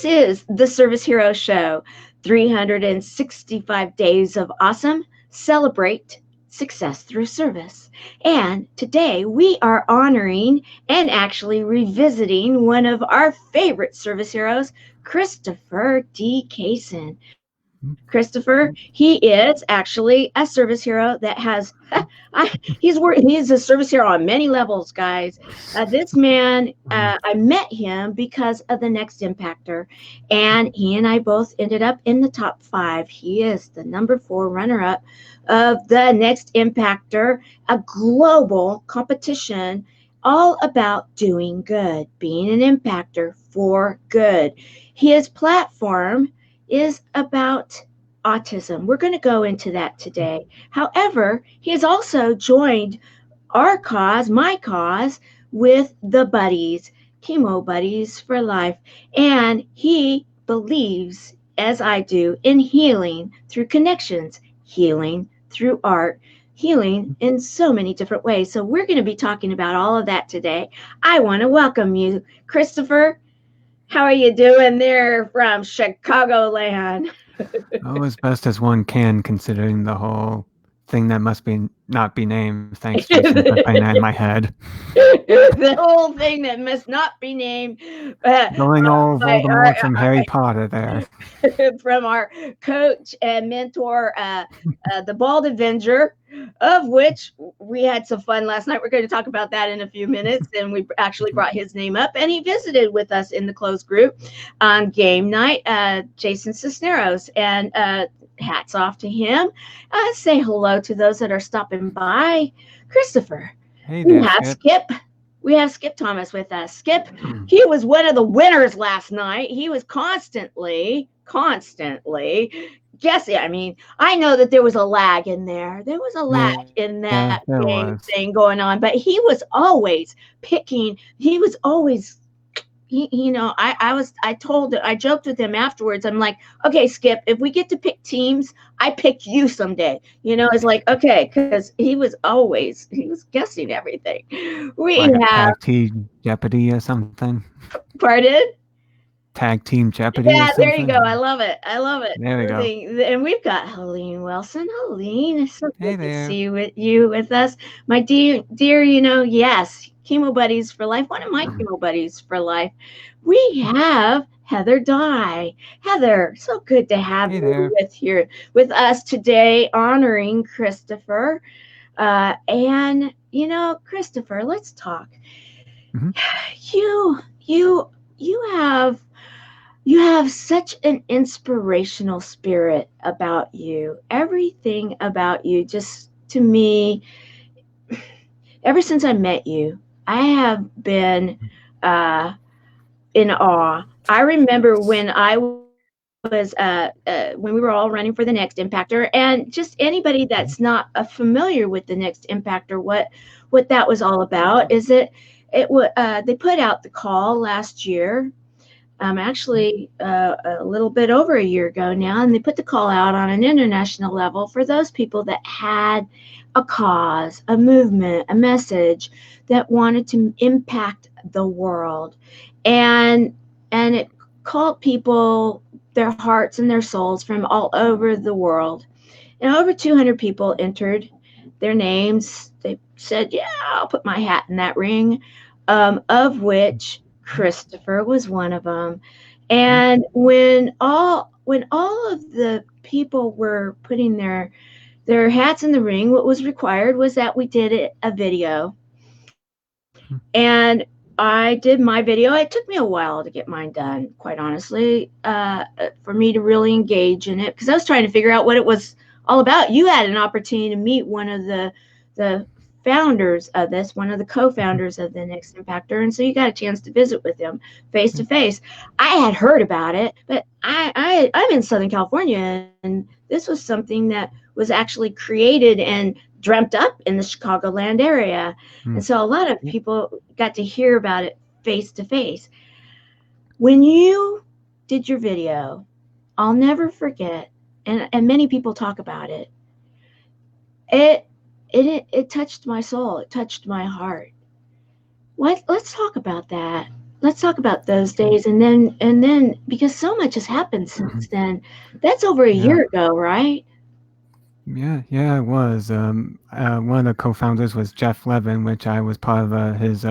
is the Service Hero Show. 365 days of awesome. Celebrate success through service. And today we are honoring and actually revisiting one of our favorite service heroes, Christopher D. Casson. Christopher, he is actually a service hero that has he's a service hero on many levels, guys. This man, I met him because of the Next Impactor, and he and I both ended up in the top 5. He is the number 4 runner-up of the Next Impactor, a global competition all about doing good, being an impactor for good. His platform is about autism. We're going to go into that today. However, he has also joined our cause, my cause, with the buddies, Chemo Buddies for Life. And he believes, as I do, in healing through connections, healing through art, healing in so many different ways. So we're going to be talking about all of that today. I want to welcome you, Christopher. How are you doing there from Chicagoland? Oh, as best as one can, considering the whole thing that must be not be named. Thanks, Jason, for putting that in my head. The whole thing that must not be named. Going all Voldemort from Harry Potter there. From our coach and mentor, the Bald Avenger, of which we had some fun last night. We're going to talk about that in a few minutes. And we actually brought his name up, and he visited with us in the closed group on game night, Jason Cisneros. And hats off to him. Say hello to those that are stopping by. Christopher, hey there, Skip. We have Skip Thomas with us. Skip, he was one of the winners last night. He was constantly guessing. I mean, I know that there was a lag in there. There was a lag in that game thing going on, but he was always picking. He was always, I joked with him afterwards. I'm like, okay, Skip, if we get to pick teams, I pick you someday. It's like, okay, because he was guessing everything. We like have Tag Team Jeopardy or something. Pardon? Tag Team Jeopardy. Yeah, or something. There you go. I love it. There we go. And we've got Helene Wilson. Helene, it's so hey good there. to see you with us, my dear. Yes, Chemo Buddies for Life. One of my Chemo Buddies for Life. We have Heather Dye. Heather, so good to have you with us today, honoring Christopher. And Christopher, let's talk. Mm-hmm. You have such an inspirational spirit about you. Everything about you, just to me, ever since I met you, I have been in awe. I remember when I was when we were all running for the Next Impactor, and just anybody that's not familiar with the Next Impactor, what that was all about is that they put out the call last year. Actually, a little bit over a year ago now, and they put the call out on an international level for those people that had a cause, a movement, a message that wanted to impact the world, and it called people, their hearts and their souls from all over the world. And over 200 people entered their names. They said, "Yeah, I'll put my hat in that ring," of which Christopher was one of them. And when all of the people were putting their hats in the ring, what was required was that we did a video. And I did my video. It took me a while to get mine done, quite honestly, for me to really engage in it, because I was trying to figure out what it was all about. You had an opportunity to meet one of the founders of this, one of the co-founders of the Next Impactor, and so you got a chance to visit with him face to face. I had heard about it, but I'm in Southern California, and this was something that was actually created and dreamt up in the Chicagoland area. And so a lot of people got to hear about it face to face. When you did your video, I'll never forget, and many people talk about it, it touched my soul. It touched my heart. Let's talk about that. let's talk about those days, and then because so much has happened since then. That's over a Yeah. year ago, right? Yeah, it was. One of the co-founders was Jeff Levin, which I was part of his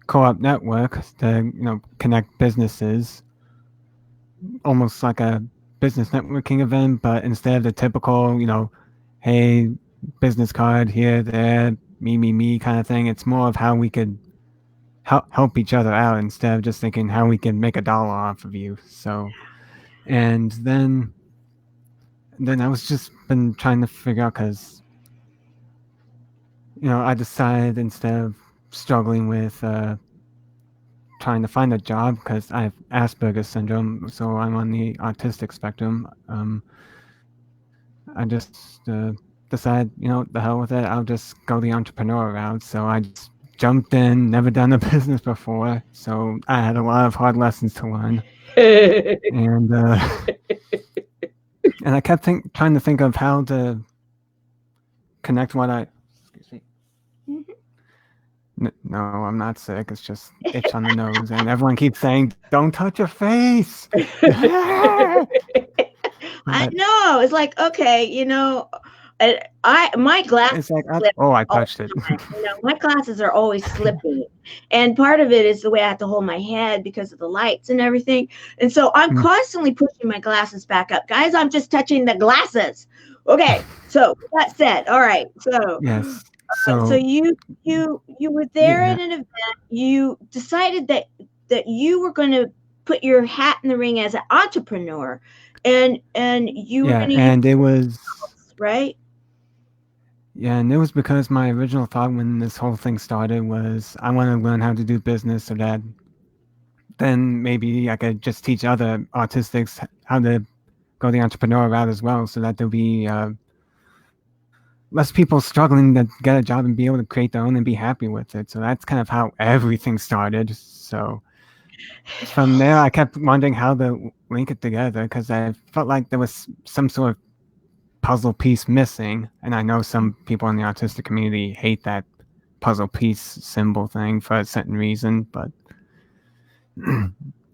co-op network to connect businesses, almost like a business networking event, but instead of the typical hey, business card here, there, me kind of thing, it's more of how we could help each other out instead of just thinking how we can make $1 off of you. So, and then I was just been trying to figure out because I decided instead of struggling with trying to find a job because I have Asperger's syndrome, so I'm on the autistic spectrum. I just decided, the hell with it. I'll just go the entrepreneur route. So I just jumped in, never done a business before, so I had a lot of hard lessons to learn, and and I kept trying to think of how to connect what I. Excuse me. No, I'm not sick. It's just itch on the nose, and everyone keeps saying, "Don't touch your face." I But know. It's like, okay, my glasses it's like, slip oh, I all touched it. the time. My glasses are always slipping, and part of it is the way I have to hold my head because of the lights and everything. And so I'm Mm, constantly pushing my glasses back up, guys. I'm just touching the glasses. Okay. So that said, all right. So yes. so So you were there yeah, at an event. You decided that you were going to put your hat in the ring as an entrepreneur, and you were yeah, going to use and it was tools, right? because my original thought when this whole thing started was I want to learn how to do business so that then maybe I could just teach other autistics how to go the entrepreneur route as well, so that there'll be less people struggling to get a job and be able to create their own and be happy with it. So that's kind of how everything started. So from there, I kept wondering how to link it together because I felt like there was some sort of puzzle piece missing. And I know some people in the autistic community hate that puzzle piece symbol thing for a certain reason, but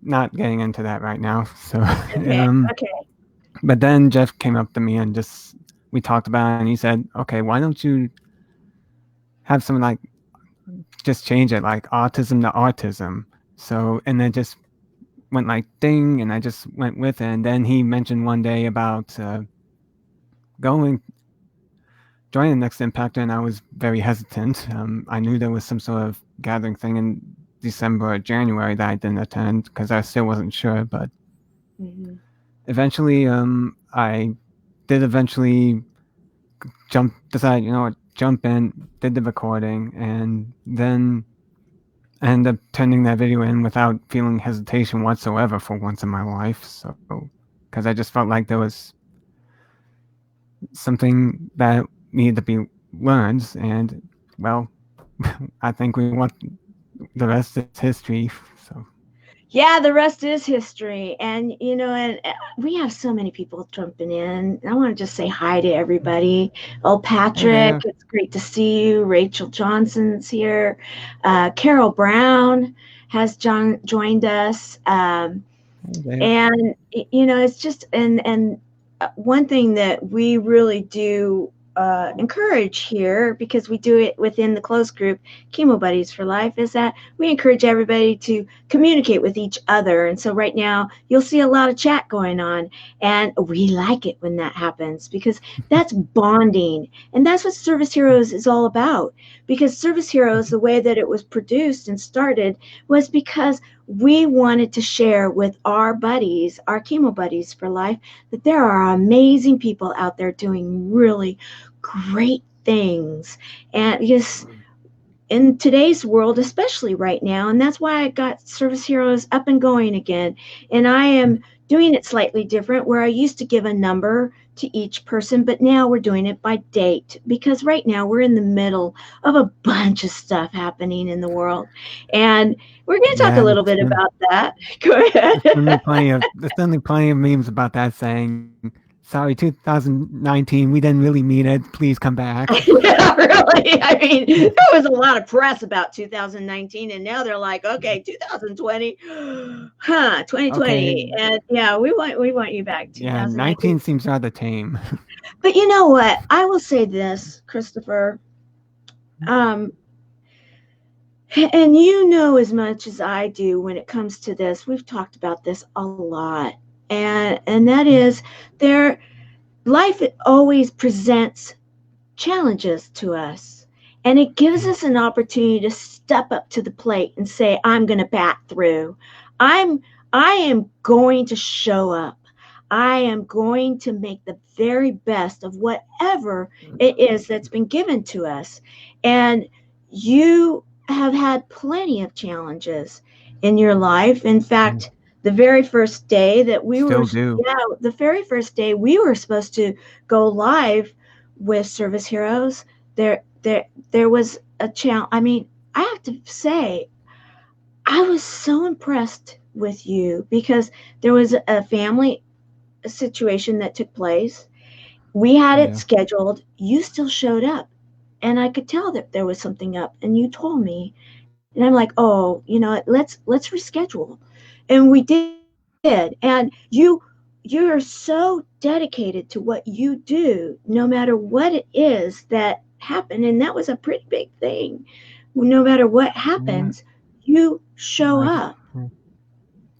not getting into that right now. So, Okay. Okay. but then Jeff came up to me and just we talked about it, and he said, "Okay, why don't you have some like just change it like autism to autism?" So, and then just went like ding, and I just went with it. And then he mentioned one day about going joining the Next Impactor, and I was very hesitant. I knew there was some sort of gathering thing in December or January that I didn't attend because I still wasn't sure. But Hmm. eventually, I did eventually decide, jump in, did the recording, and then I ended up turning that video in without feeling hesitation whatsoever for once in my life. So, because I just felt like there was something that needed to be learned, and well, I think we want the rest is history. So, Yeah, the rest is history. And, and we have so many people jumping in. I want to just say hi to everybody. Oh, hey Patrick, there, it's great to see you. Rachel Johnson's here. Carol Brown has joined us. hey there. And it's just and one thing that we really do encourage here, because we do it within the closed group Chemo Buddies for Life, is that we encourage everybody to communicate with each other. And so right now you'll see a lot of chat going on, and we like it when that happens because that's bonding, and that's what Service Heroes is all about. Because Service Heroes, the way that it was produced and started, was because we wanted to share with our buddies, our chemo buddies for life, that there are amazing people out there doing really great things. And just in today's world, especially right now, and that's why I got Service Heroes up and going again. And I am doing it slightly different, where I used to give a number to each person, but now we're doing it by date, because right now we're in the middle of a bunch of stuff happening in the world. And we're going to talk a Yeah, little bit about that. Go ahead. there's certainly plenty of memes about that saying. sorry, 2019, we didn't really mean it. Please come back. Yeah, really. I mean, there was a lot of press about 2019, and now they're like, okay, 2020, 2020, Okay, and yeah, we want you back yeah, 2019. 19 seems rather tame. But you know what? I will say this, Christopher. Um, and you know as much as I do when it comes to this. We've talked about this a lot, and that is there. Life always presents challenges to us. And it gives us an opportunity to step up to the plate and say, I'm going to bat through. I'm I am going to show up. I am going to make the very best of whatever it is that's been given to us. And you have had plenty of challenges in your life. In fact, the very first day that we were, Still do. yeah, the very first day we were supposed to go live with Service Heroes, there was a challenge. I mean, I have to say, I was so impressed with you because there was a family situation that took place. We had it Yeah. scheduled. You still showed up, and I could tell that there was something up. And you told me, and I'm like, oh, let's reschedule, and we did. And you're so dedicated to what you do, no matter what it is that happened, and that was a pretty big thing. No matter what Yeah. happens, you show I get, up.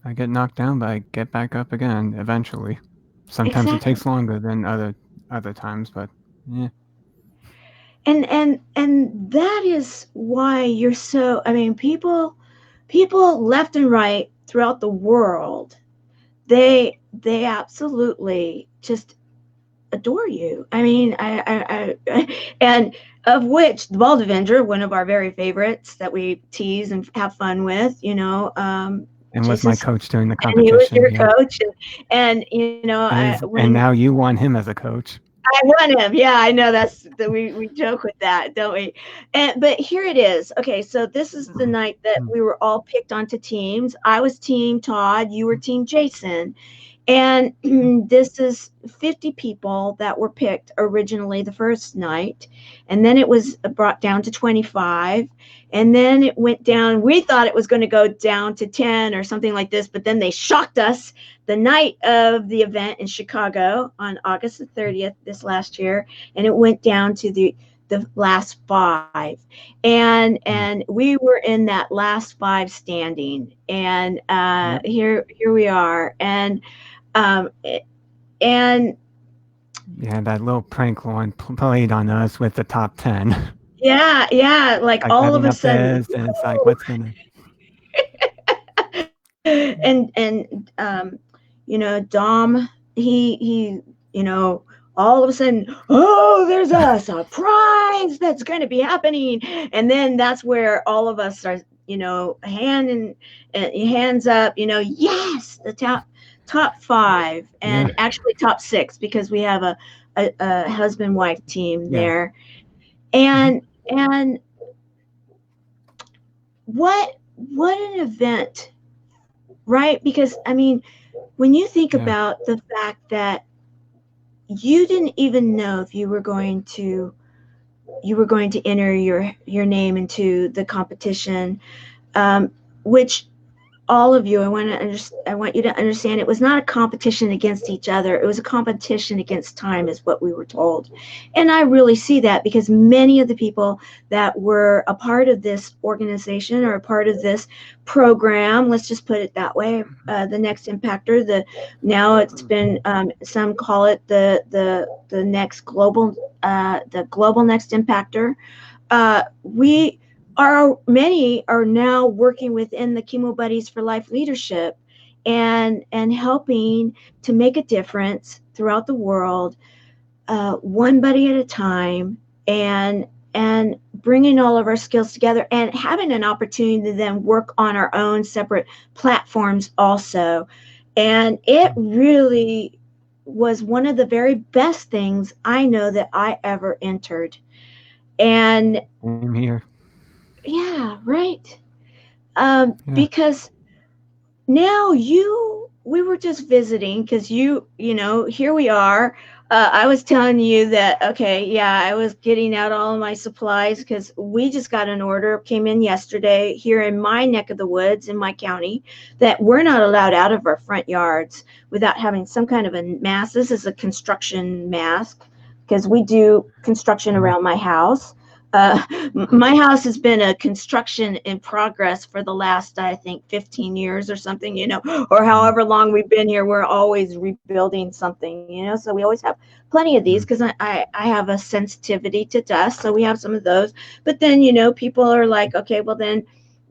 I get knocked down, but I get back up again eventually. Sometimes it Exactly. takes longer than other times, but yeah. And that is why you're so, I mean, people left and right throughout the world, they absolutely just adore you. I mean, and of which the Bald Avenger, one of our very favorites that we tease and have fun with, And was Jason, my coach during the and he was competition. your Yeah. coach, and when And now you want him as a coach. I won him. Yeah, I know that's that we joke with that, don't we? But here it is. Okay, so this is the night that we were all picked onto teams. I was team Todd, you were team Jason. And this is 50 people that were picked originally the first night. And then it was brought down to 25. And then it went down. We thought it was going to go down to 10 or something like this. But then they shocked us the night of the event in Chicago on August the 30th this last year. And it went down to the last five, and we were in that last five standing, and Yep. here we are, um, and Yeah, that little prank Lauren played on us with the top 10. yeah, like Like all of getting a up sudden, there, and it's like, what's gonna. and Dom, he all of a sudden, oh, there's a surprise that's going to be happening, and then that's where all of us are, hands up, yes, the top five, Yeah, and actually top six, because we have a husband wife team yeah. there. Hmm. And what an event, right? Because I mean, when you think Yeah. about the fact that you didn't even know if you were going to enter your name into the competition, which all of you, I want you to understand, it was not a competition against each other. It was a competition against time, is what we were told. And I really see that, because many of the people that were a part of this organization, or a part of this program, let's just put it that way, the Next Impactor, now it's been, some call it the next global, the global Next Impactor. We are Many are now working within the Chemo Buddies for Life leadership, and helping to make a difference throughout the world, one buddy at a time, and bringing all of our skills together, and having an opportunity to then work on our own separate platforms also. And it really was one of the very best things I know that I ever entered. And Same here. yeah, right. Yeah. Because now we were just visiting because here we are. I was telling you that, okay, yeah, I was getting out all of my supplies because we just got an order, came in yesterday here in my neck of the woods in my county, that we're not allowed out of our front yards without having some kind of a mask. This is a construction mask because we do construction Mhm. around my house. My house has been a construction in progress for the last, I think, 15 years or something, or Mhm. however long we've been here. We're always rebuilding something, so we always have plenty of these Mhm. because I have a sensitivity to dust. So we have some of those. But then, people are like, okay, well, then,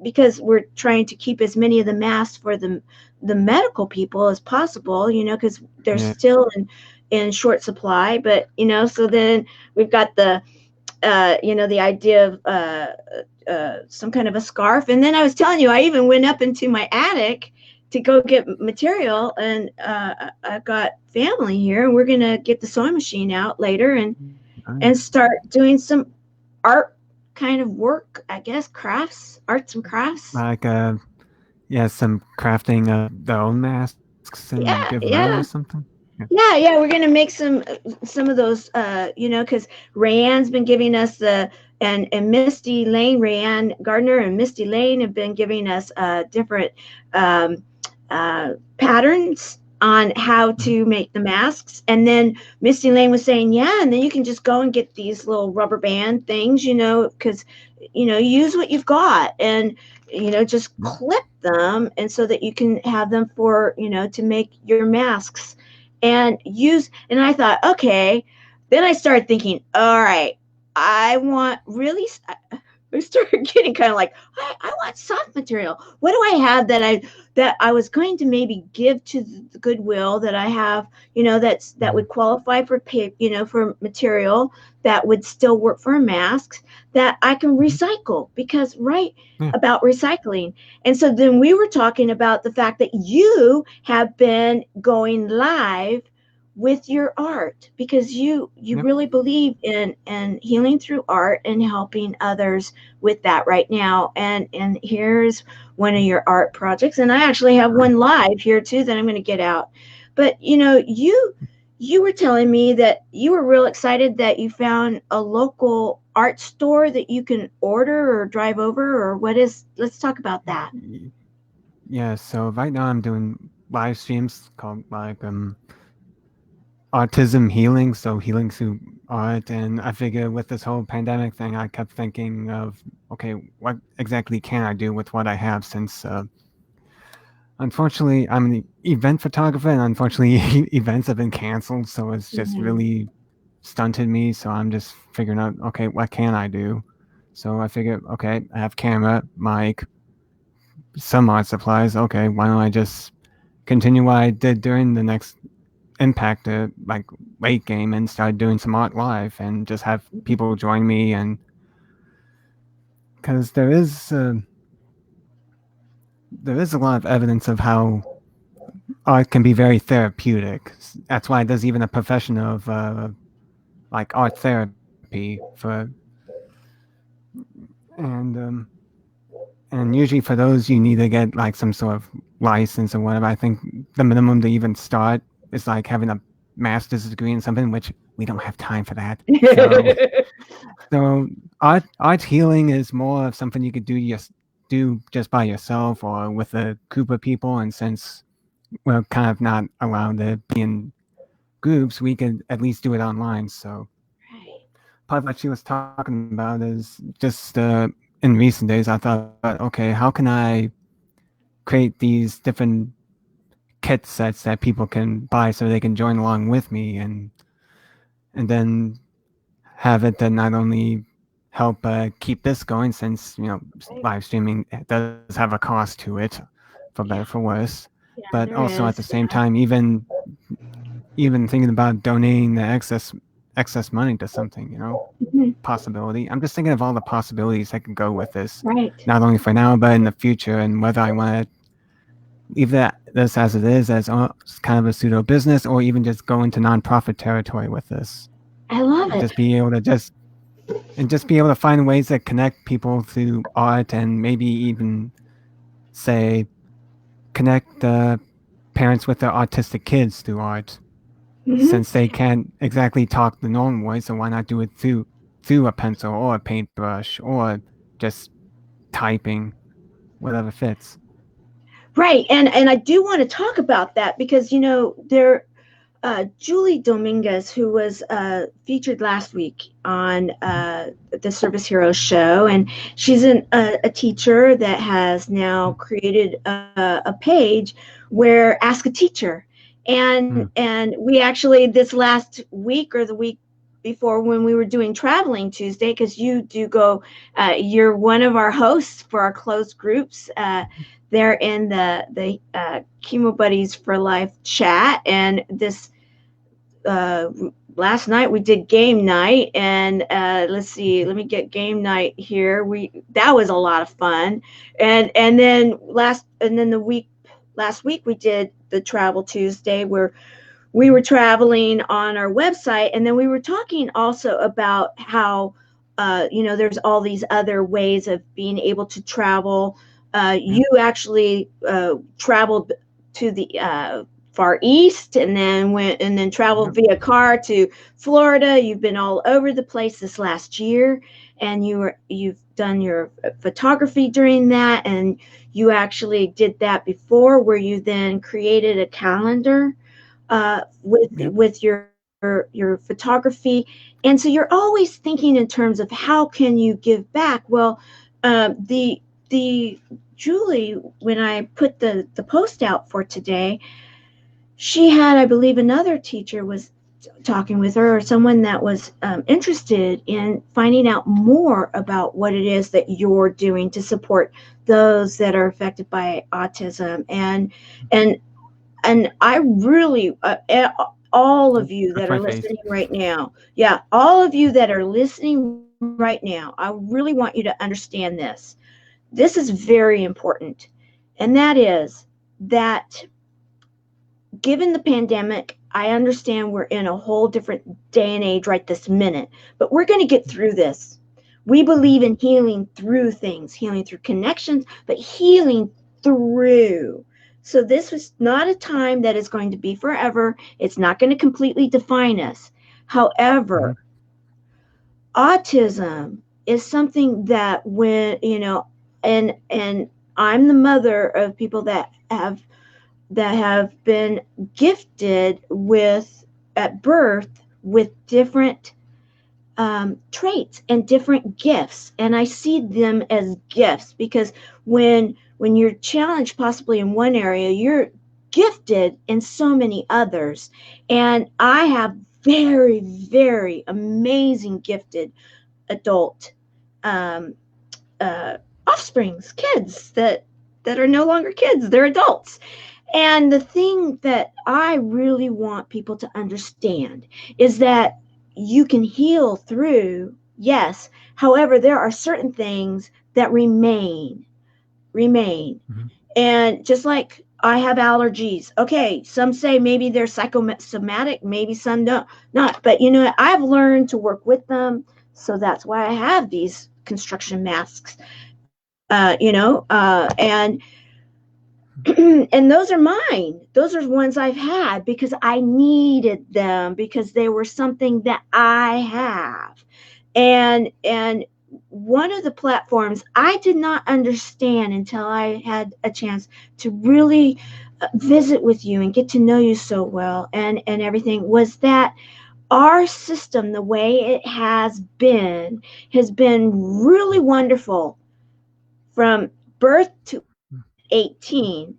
because we're trying to keep as many of the masks for the medical people as possible, because they're Yeah. still in short supply. But, so then we've got the idea of some kind of a scarf. And then I was telling you, I even went up into my attic to go get material, and I've got family here, and we're gonna get the sewing machine out later and Nice. start doing some art kind of work, I guess, arts and crafts. Like yeah, some crafting of their own masks and give Yeah, them out or yeah. something. Yeah. Yeah, we're gonna make some of those, because Rayanne's been giving us and Misty Lane, Rayanne Gardner and Misty Lane have been giving us different um, patterns on how Mhm. to make the masks. And then Misty Lane was saying, yeah, and then you can just go and get these little rubber band things, because use what you've got, and just Yeah. clip them, and so that you can have them for to make your masks and I thought, okay. Then I started thinking, all right, I want really I started getting kind of like, I want soft material. What do I have that I was going to maybe give to the Goodwill that I have, that Mhm. would qualify for for material that would still work for masks, that I can Mhm. recycle, because right Yeah. about recycling. And so then we were talking about the fact that you have been going live with your art, because you Yep. really believe in healing through art and helping others with that right now. And here's one of your art projects, and I actually have one live here too that I'm going to get out. But you were telling me that you were real excited that you found a local art store that you can order or drive over, or what is let's talk about that. Y- Yeah. So right now I'm doing live streams called like autism healing, so healing through art. And I figure with this whole pandemic thing, I kept thinking of, okay, what exactly can I do with what I have since unfortunately, I'm an event photographer, and unfortunately, events have been canceled, so it's just Mhm. really stunted me. So I'm just figuring out, okay, what can I do? So I figured, okay, I have camera, mic, some art supplies. Okay, why don't I just continue what I did during the next Impact, like late game, and start doing some art live, and just have people join me, and because there is a lot of evidence of how art can be very therapeutic. That's why there's even a profession of like art therapy for and and usually for those you need to get like some sort of license or whatever. I think the minimum to even start is like having a master's degree in something, which we don't have time for that. So art healing is more of something you could do just by yourself or with a group of people. And since we're kind of not allowed to be in groups, we could at least do it online. So Right. part of what she was talking about is just in recent days, I thought, okay, how can I create these different kit sets that people can buy so they can join along with me, and then have it that not only help keep this going, since Right. live streaming does have a cost to it, for better for Yeah. worse, Yeah, but there also at the is. same Yeah. time, even thinking about donating the excess money to something, Mhm. possibility. I'm just thinking of all the possibilities that can go with this, Right. not only for now but in the future, and whether I want to leave this as it is, as kind of a pseudo business, or even just go into nonprofit territory with this. I love it. Just be able to just be able to find ways that connect people through art, and maybe even say connect. parents with their autistic kids through art, Mm-hmm. since they can't exactly talk the normal way. So why not do it through a pencil or a paintbrush or just typing, whatever fits. Right, and I do want to talk about that because there Julie Dominguez, who was featured last week on the Service Heroes show, and she's a teacher that has now created a page where Ask a Teacher, and we actually this last week or the week before when we were doing Traveling Tuesday, because you do go, you're one of our hosts for our closed groups. They're in the Chemo Buddies for Life chat, and this uh, last night we did game night, and let's see, let me get game night here. That was a lot of fun, and then the week last week we did the Travel Tuesday where we were traveling on our website, and then we were talking also about how there's all these other ways of being able to travel. You actually traveled to the Far East, and then went and then traveled via car to Florida. You've been all over the place this last year, and you've done your photography during that, and you actually did that before, where you then created a calendar with your photography, and so you're always thinking in terms of how can you give back. Well, the Julie, when I put the post out for today, she had, I believe, another teacher was talking with her, or someone that was interested in finding out more about what it is that you're doing to support those that are affected by autism. And I really, all of you That's that my are face. listening right now, yeah, all of you that are listening right now, I really want you to understand this. This is very important, and that is that given the pandemic, I understand we're in a whole different day and age right this minute, but we're going to get through this. We believe in healing through things, healing through connections, but healing through. So this was not a time that is going to be forever. It's not going to completely define us. However, autism is something that and I'm the mother of people that have been gifted with at birth with different traits and different gifts, and I see them as gifts because when you're challenged possibly in one area, you're gifted in so many others. And I have very, very amazing gifted adult um, uh, offsprings, kids that are no longer kids, they're adults. And the thing that I really want people to understand is that you can heal through, yes. However, there are certain things that remain. And just like I have allergies, okay, some say maybe they're psychosomatic, maybe some don't, not. But I've learned to work with them. So that's why I have these construction masks, and and those are mine. Those are ones I've had because I needed them, because they were something that I have. And one of the platforms I did not understand until I had a chance to really visit with you and get to know you so well, and everything, was that our system, the way it has been really wonderful from birth to 18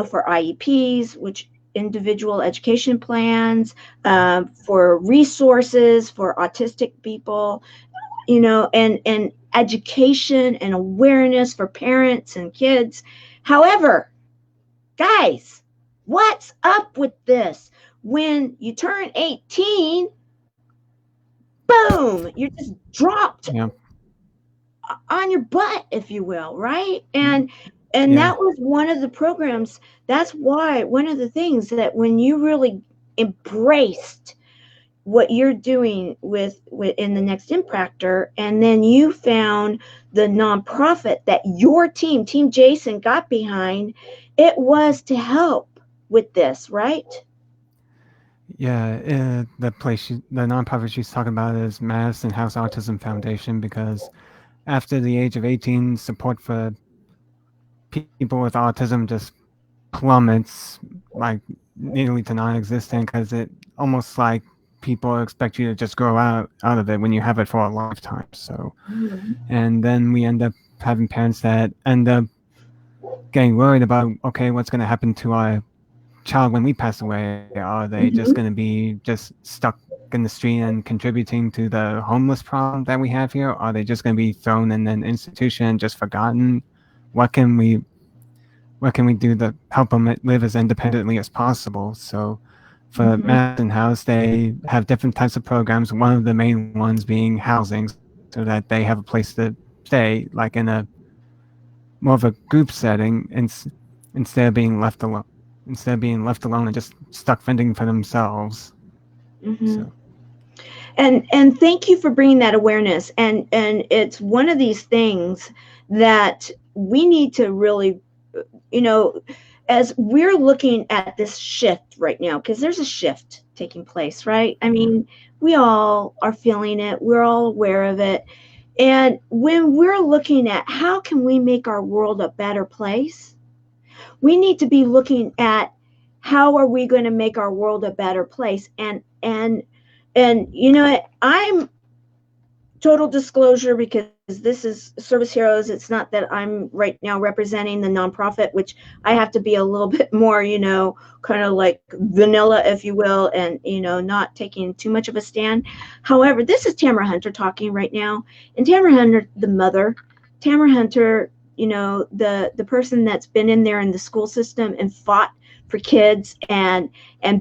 for IEPs, which individual education plans, for resources for autistic people, and education and awareness for parents and kids. However, guys, what's up with this? When you turn 18, boom, you're just dropped Yeah. on your butt, if you will, right? And Yeah. that was one of the programs. That's why one of the things that when you really embraced what you're doing with in the next impactor, and then you found the nonprofit that your team Jason got behind, it was to help. with this, right? Yeah, the nonprofit she's talking about is Madison House Autism Foundation because after the age of 18, support for people with autism just plummets like nearly to non-existent because it almost like people expect you to just grow out of it when you have it for a lifetime. So, Mhm. and then we end up having parents that end up getting worried about, okay, what's going to happen to our child when we pass away? Are they just going to Mhm. be just stuck in the street and contributing to the homeless problem that we have here? Are they just going to be thrown in an institution and just forgotten? What can we what can we do to help them live as independently as possible? So for Mhm. Madison House, they have different types of programs. One of the main ones being housing, so that they have a place to stay, like in a more of a group setting, instead of being left alone. Instead of being left alone and just stuck fending for themselves. Mhm. So And thank you for bringing that awareness. And it's one of these things that we need to really, you know, as we're looking at this shift right now, because there's a shift taking place, right? I mean, we all are feeling it, we're all aware of it. And when we're looking at how can we make our world a better place, we need to be looking at how are we going to make our world a better place. And you know what, I'm total disclosure, because this is Service Heroes. It's not that I'm right now representing the nonprofit, which I have to be a little bit more, kind of like vanilla, if you will, and not taking too much of a stand. However, this is Tamara Hunter talking right now, and Tamara Hunter, the mother, Tamara Hunter, the person that's been in there in the school system and fought for kids and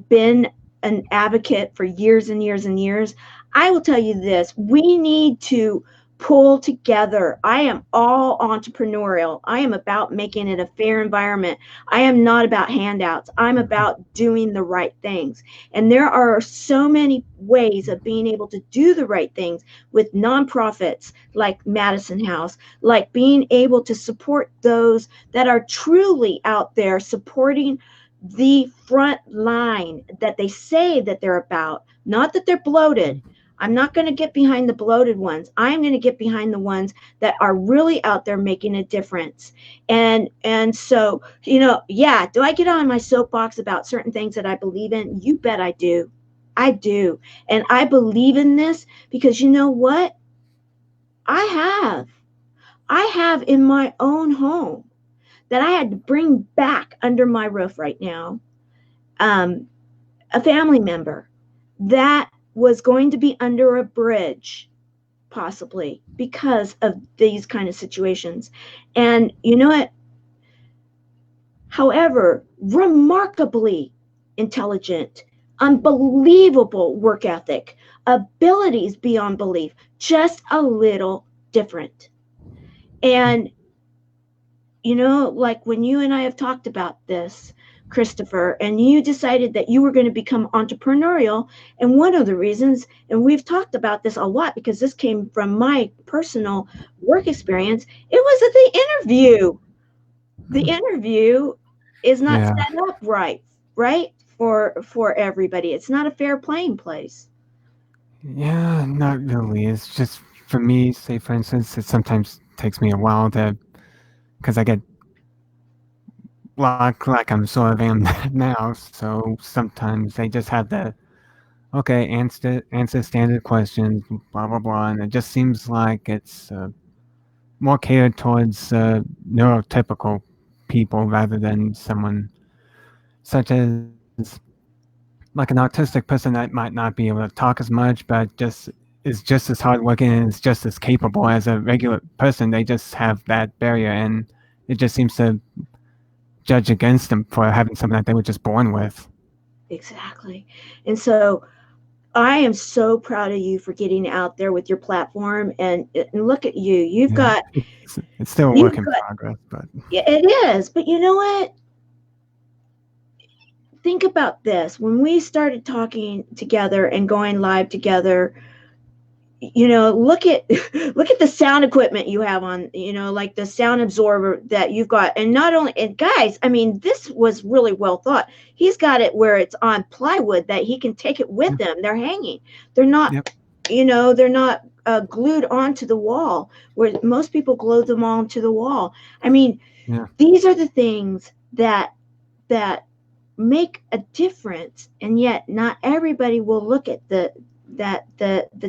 been an advocate for years and years and years. I will tell you this, we need to pull together. I am all entrepreneurial. I am about making it a fair environment. I am not about handouts. I'm about doing the right things. And there are so many ways of being able to do the right things with nonprofits like Madison House, like being able to support those that are truly out there supporting the front line that they say that they're about, not that they're bloated. I'm not going to get behind the bloated ones. I'm going to get behind the ones that are really out there making a difference. And so, yeah, do I get on my soapbox about certain things that I believe in? You bet I do. I do. And I believe in this because you know what? I have. I have in my own home that I had to bring back under my roof right now, um, a family member that was going to be under a bridge possibly because of these kind of situations. And you know what? However, remarkably intelligent, unbelievable work ethic, abilities beyond belief, just a little different. And like when you and I have talked about this, Christopher, and you decided that you were going to become entrepreneurial. And one of the reasons, and we've talked about this a lot because this came from my personal work experience, it was at the interview. The interview is not yeah, set up right? For everybody. It's not a fair playing place. yeah, not really. It's just for me. Say for instance, it sometimes takes me a while to because I get like I'm sort of am now. So sometimes they just have the okay answer standard questions, blah blah blah, and it just seems like it's more catered towards neurotypical people rather than someone such as like an autistic person that might not be able to talk as much, but just is just as hardworking and is just as capable as a regular person. They just have that barrier, and it just seems to judge against them for having something that they were just born with. Exactly. And so I am so proud of you for getting out there with your platform, and look at you. You've Yeah, got it's still a work you've in got progress, but it is, but you know what? Think about this. When we started talking together and going live together, look at look at the sound equipment you have on, like the sound absorber that you've got. And not only, and guys, I mean, this was really well thought. He's got it where it's on plywood that he can take it with him. They're hanging. They're not, Yep. they're not glued onto the wall where most people glue them onto the wall. I mean, Yeah. these are the things that make a difference, and yet not everybody will look at the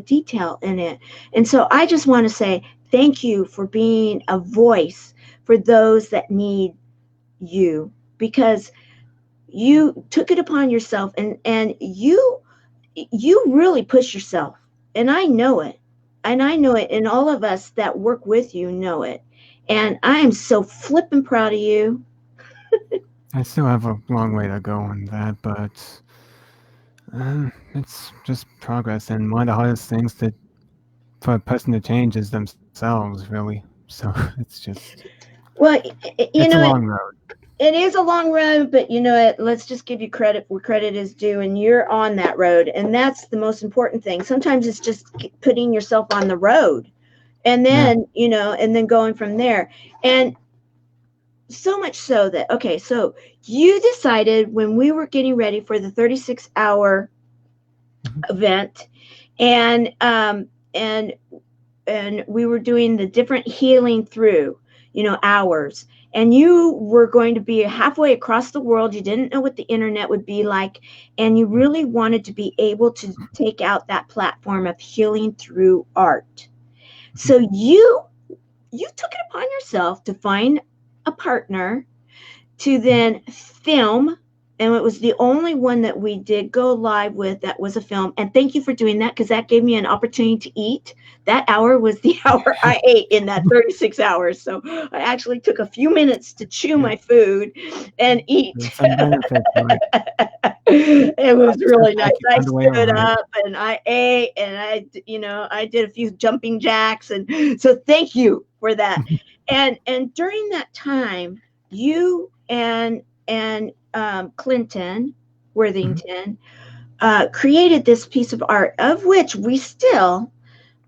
detail in it. And so I just want to say thank you for being a voice for those that need you, because you took it upon yourself, and you really push yourself, and I know it. And I know it, and all of us that work with you know it. And I am so flippin' proud of you. I still have a long way to go on that, but it's just progress. And one of the hardest things for a person to change is themselves, really. So it's just Well, you it's a know, long road. it is a long road, but let's just give you credit where credit is due, and you're on that road, and that's the most important thing. Sometimes it's just putting yourself on the road, and Yeah. then and then going from there. And so much so that, okay, so you decided when we were getting ready for the 36-hour Mhm. event, and and we were doing the different healing through hours, and you were going to be halfway across the world. You didn't know what the internet would be like, and you really wanted to be able to take out that platform of healing through art. Mhm. So you took it upon yourself to find a partner to Mhm. then film. And it was the only one that we did go live with that was a film. And thank you for doing that, because that gave me an opportunity to eat. That hour was the hour I ate in that 36 hours. So I actually took a few minutes to chew Yeah. my food and eat. There's some benefit to it. It was Just really nice. like you I found a way stood around it. up and I ate, and I did a few jumping jacks. And so thank you for that. And during that time, you and Clinton Mhm. Worthington created this piece of art, of which we still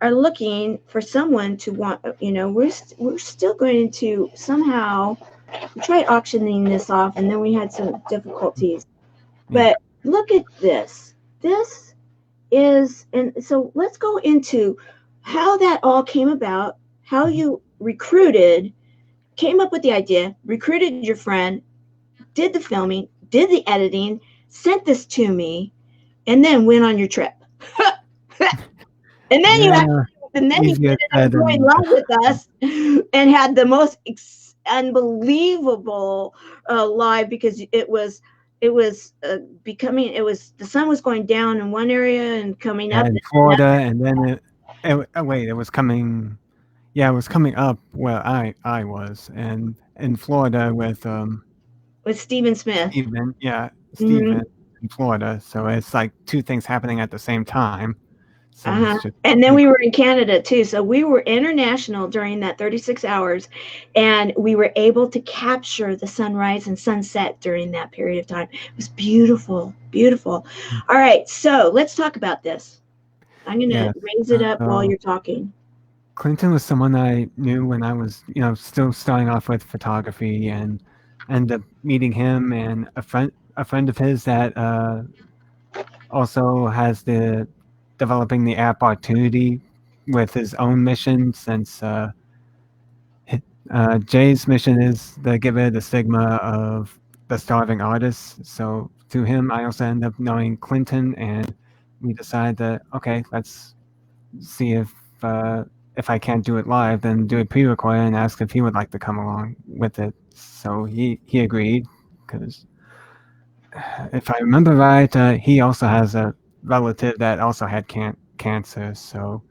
are looking for someone to want. We're still going to somehow try auctioning this off, and then we had some difficulties. Yeah. But look at this. This is, and so let's go into how that all came about, how Mhm. you recruited, came up with the idea, recruited your friend, did the filming, did the editing, sent this to me, and then went on your trip. And then you Yeah. actually, and then you Easier ended up said going than live with us and had the most unbelievable live, because it was becoming, it was, the sun was going down in one area and coming yeah, up in in Florida, and then oh, wait, it was coming. Yeah, it was coming up where I was, and in Florida with with Stephen Smith. Steven. Yeah, Mm-hmm. Steven in Florida. So it's like two things happening at the same time. So Uh-huh. it's just And then pretty we cool. were in Canada too. So we were international during that 36 hours, and we were able to capture the sunrise and sunset during that period of time. It was beautiful, beautiful. All right, so let's talk about this. I'm going to Yeah. raise it up So while you're talking. Clinton was someone I knew when I was, still starting off with photography, and ended up meeting him and a friend of his that also has the developing the app opportunity with his own mission, since Jay's mission is to get rid of the stigma of the starving artist. So to him, I also end up knowing Clinton, and we decided that, okay, let's see if I can't do it live, then do a pre-record and ask if he would like to come along with it. So he agreed, because if I remember right, he also has a relative that also had cancer. So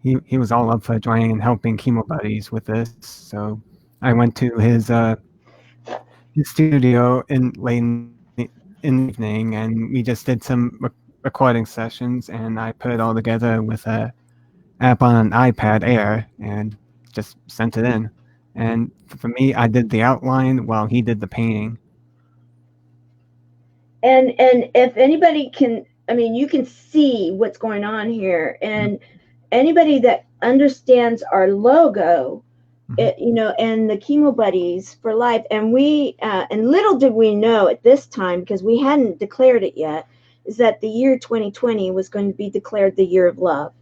he was all up for joining and helping chemo buddies with this. So I went to his studio in the evening, and we just did some recording sessions, and I put it all together with a app on an iPad Air and just sent it in. And for me, I did the outline while he did the painting. And if anybody can, I mean, you can see what's going on here. anybody that understands our logo, Mm-hmm. and the Chemo Buddies for Life, and we and little did we know at this time, because we hadn't declared it yet, is that the year 2020 was going to be declared the year of love,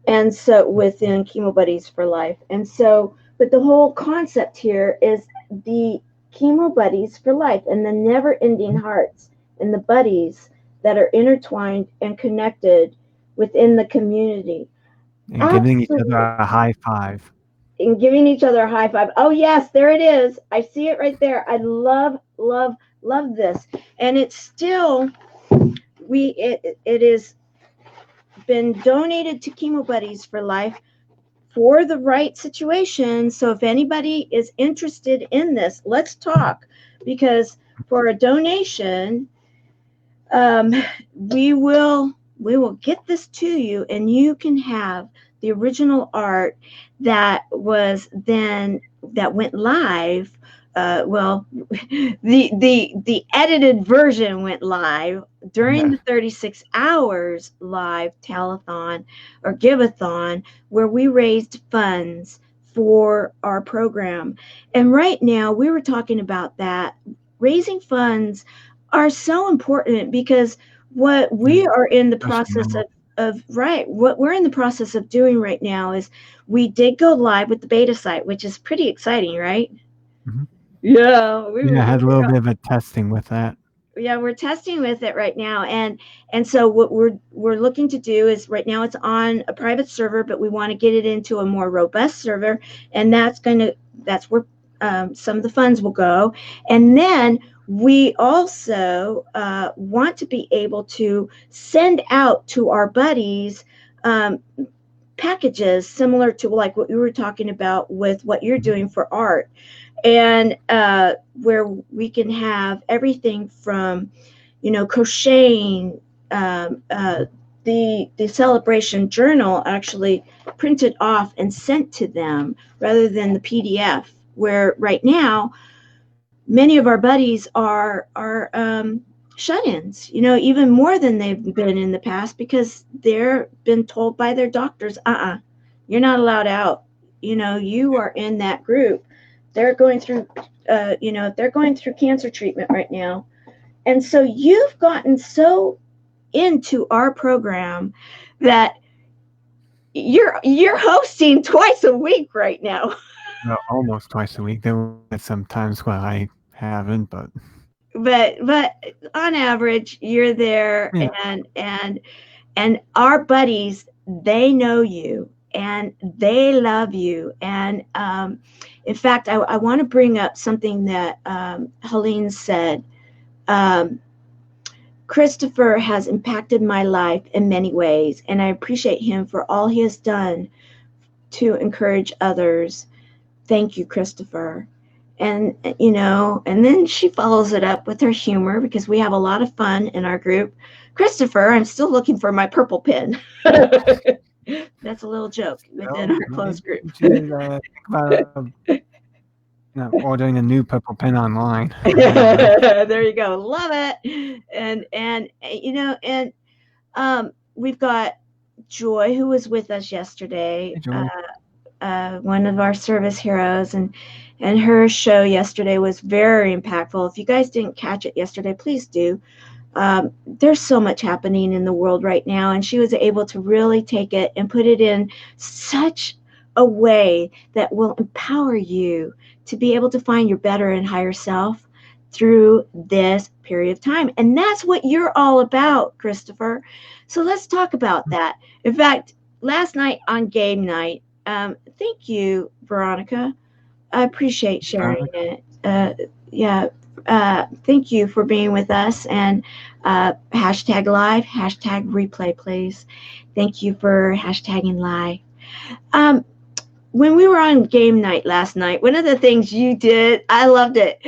and so within Chemo Buddies for Life, and so, but the whole concept here is the Chemo Buddies for Life, and the never-ending hearts, and the buddies that are intertwined and connected within the community. And giving each other Absolutely. a high five. And giving each other a high five. Oh yes, there it is. I see it right there. I love, love, love this. And it's still, it is been donated to Chemo Buddies for Life for the right situation. So if anybody is interested in this, let's talk, because for a donation, um, we will get this to you, and you can have the original art that went live. Well, the edited version went live during Yeah. the 36 hours live telethon or giveathon, where we raised funds for our program. And right now, we were talking about that raising funds are so important, because what we Yeah. are in the Especially process now. of right, what we're in the process of doing right now is we did go live with the beta site, which is pretty exciting, right? Mm-hmm. Yeah, Yeah, I had a little bit of a testing with that. yeah, we're testing with it right now, and so what we're looking to do is, right now it's on a private server, but we want to get it into a more robust server, and that's where some of the funds will go. And then we also want to be able to send out to our buddies packages similar to like what we were talking about with what you're Mm-hmm. doing for art, and where we can have everything from, crocheting, the celebration journal actually printed off and sent to them rather than the PDF. Where right now, many of our buddies are shut-ins, even more than they've been in the past, because they're been told by their doctors, you're not allowed out. You are in that group. They're going through, they're going through cancer treatment right now. And so you've gotten so into our program that you're hosting twice a week right now. Well, almost twice a week. There were some times where I haven't, but But on average, you're there, yeah. and our buddies, they know you and they love you. And in fact, I want to bring up something that Helene said. um, Christopher has impacted my life in many ways, and I appreciate him for all he has done to encourage others. Thank you, Christopher. And and then she follows it up with her humor, because we have a lot of fun in our group. Christopher, I'm still looking for my purple pin. That's a little joke within Well, our closed maybe group. you should think about ordering a new purple pen online. I don't know. There you go. Love it. And we've got Joy, who was with us yesterday, Hey, Joy. one of our service heroes, and her show yesterday was very impactful. If you guys didn't catch it yesterday, please do. There's so much happening in the world right now, and she was able to really take it and put it in such a way that will empower you to be able to find your better and higher self through this period of time. And that's what you're all about, Christopher. So let's talk about that. In fact, last night on game night, thank you, Veronica. I appreciate sharing it. Yeah, thank you for being with us, and hashtag live, hashtag replay, please. Thank you for hashtagging live. Um, when we were on game night last night, one of the things you did, I loved it.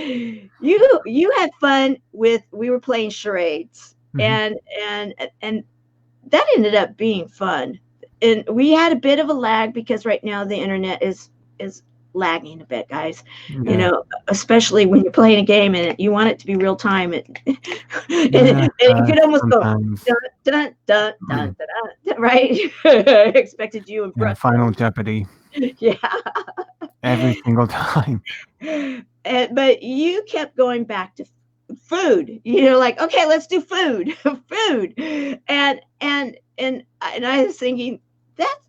You had fun with, we were playing charades, Mm-hmm. and that ended up being fun. And we had a bit of a lag, because right now the internet is lagging a bit, guys. Yeah. Especially when you're playing a game and you want it to be real time. And Yeah. you could almost go Sometimes. dun dun dun dun dun, dun right? Expected you and Yeah. Brett. Final Jeopardy. Yeah. Every single time. But you kept going back to food. Like, okay, let's do food, food, and I was thinking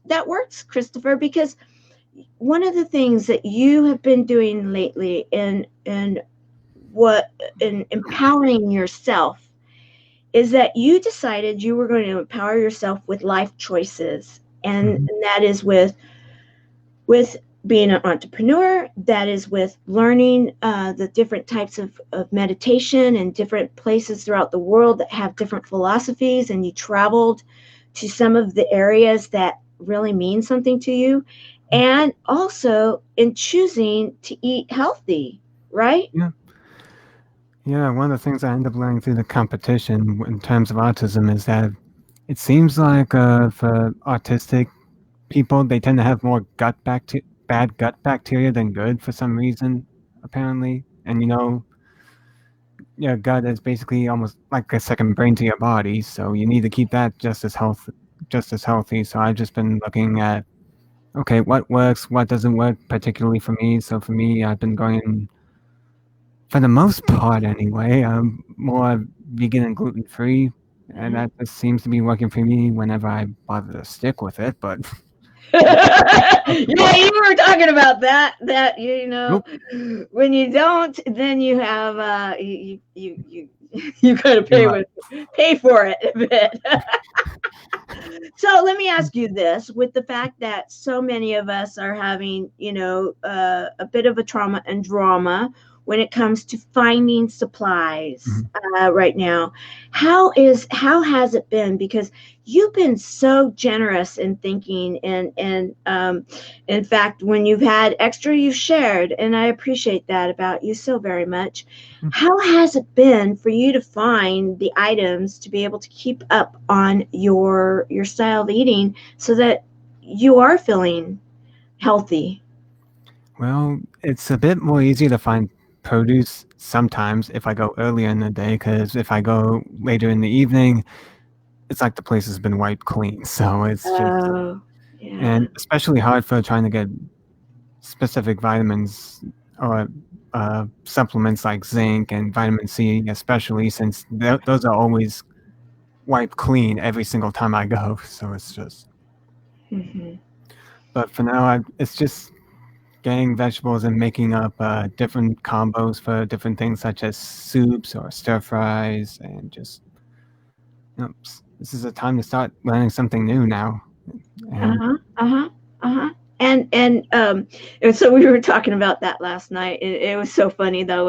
that works, Christopher, because one of the things that you have been doing lately in empowering yourself is that you decided you were going to empower yourself with life choices, Mhm. and that is with being an entrepreneur, that is with learning the different types of meditation and different places throughout the world that have different philosophies, and you traveled to some of the areas that really mean something to you, and also in choosing to eat healthy, right? Yeah. Yeah. One of the things I end up learning through the competition in terms of autism is that it seems like for autistic people, they tend to have more bad gut bacteria than good for some reason, apparently. And your gut is basically almost like a second brain to your body, so you need to keep that just as healthy. So I've just been looking at, okay, what works, what doesn't work particularly for me. So for me, I've been going, for the most part anyway, more vegan and gluten free, and Mhm. that just seems to be working for me whenever I bother to stick with it. But Yeah, you were talking about that nope, when you don't, then you have you gotta you're right. pay for it a bit. So let me ask you this: with the fact that so many of us are having, a bit of a trauma and drama when it comes to finding supplies Mhm. right now, how has it been? Because you've been so generous in thinking, and in fact, when you've had extra, you've shared, and I appreciate that about you so very much. How has it been for you to find the items to be able to keep up on your style of eating so that you are feeling healthy? Well, it's a bit more easier to find produce sometimes if I go earlier in the day, because if I go later in the evening, it's like the place has been wiped clean. So it's just, Oh, yeah. and especially hard for trying to get specific vitamins or supplements like zinc and vitamin C, especially since those are always wiped clean every single time I go. So it's just, Hmm. but for now, it's just getting vegetables and making up different combos for different things such as soups or stir fries, and just this is a time to start learning something new now. And Uh-huh. Uh-huh. Uh-huh. And so we were talking about that last night. It was so funny though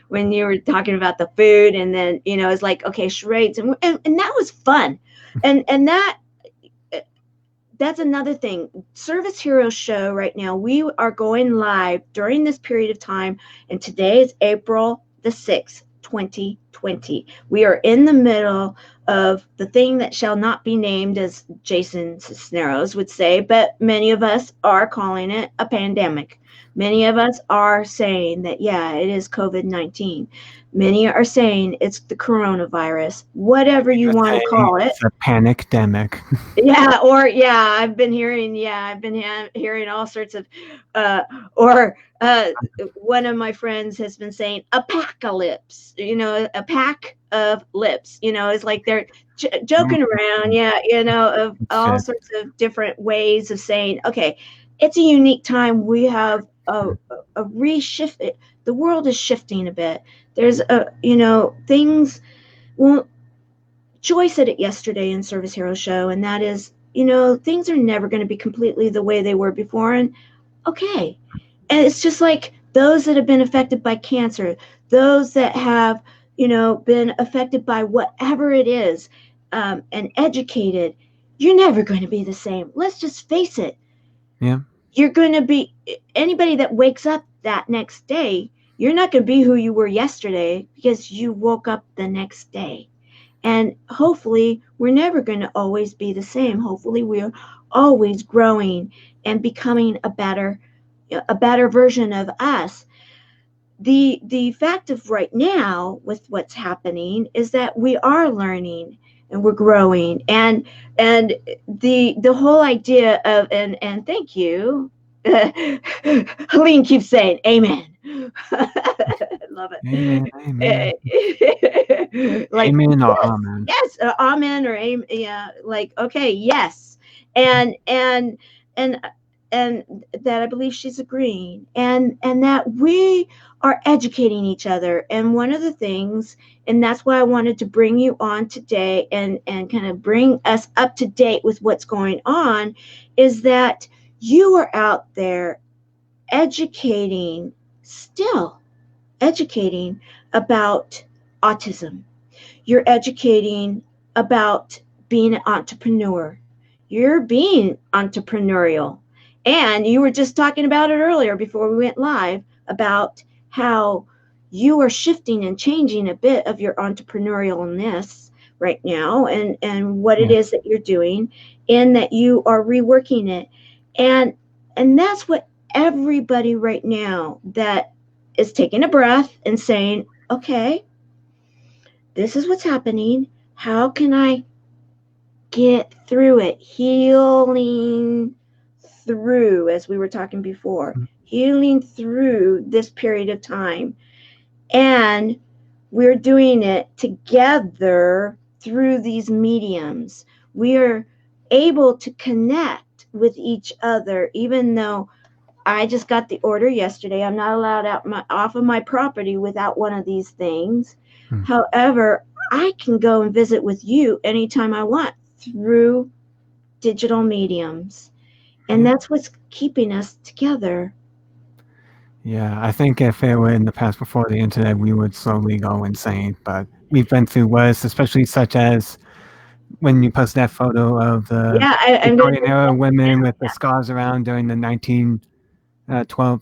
when you were talking about the food, and then it's like, okay, charades, and that was fun. And that's another thing. Service Hero Show right now, we are going live during this period of time, and today is April the 6th, 2020. We are in the middle of the thing that shall not be named, as Jason Cisneros would say, but many of us are calling it a pandemic. Many of us are saying that, yeah, it is COVID-19. Many are saying it's the coronavirus, whatever you you're want to saying call it. it's a panic demic. Yeah, or yeah, I've been hearing all sorts of, uh, or one of my friends has been saying apocalypse. A pack of lips. It's like they're joking around. Yeah, of all Shit. sorts of different ways of saying, okay, it's a unique time. We have a reshift. The world is shifting a bit. There's things. Well, Joy said it yesterday in Service Hero Show, and that is, things are never going to be completely the way they were before. And okay. And it's just like those that have been affected by cancer, those that have, been affected by whatever it is, and educated, you're never going to be the same. Let's just face it. Yeah. You're going to be anybody that wakes up that next day, you're not going to be who you were yesterday because you woke up the next day. And hopefully, we're never going to always be the same. Hopefully, we're always growing and becoming a better a better version of us. The fact of right now with what's happening is that we are learning and we're growing, and the whole idea of, and thank you. Helene keeps saying amen. Love Amen. Amen. it. Like, Amen or yes, amen. yes, amen or amen. Yeah, like, okay, yes, and and and that I believe she's agreeing, and that we are educating each other. And one of the things, and that's why I wanted to bring you on today, and kind of bring us up to date with what's going on, is that you are out there educating, still educating about autism. You're educating about being an entrepreneur. You're being entrepreneurial. And you were just talking about it earlier before we went live about how you are shifting and changing a bit of your entrepreneurialness right now, and what it Yeah. is that you're doing, and that you are reworking it. And that's what everybody right now that is taking a breath and saying, okay, this is what's happening. How can I get through it? Healing through, as we were talking before, healing through this period of time. And we're doing it together through these mediums. We are able to connect with each other, even though I just got the order yesterday. I'm not allowed off of my property without one of these things. Hmm. However, I can go and visit with you anytime I want through digital mediums. And Yeah. that's what's keeping us together. Yeah. I think if it were in the past before the internet, we would slowly go insane. But we've been through worse, especially such as when you post that photo of the Yeah, I'm going to Victorian do era that. women with the scarves around during the 1912,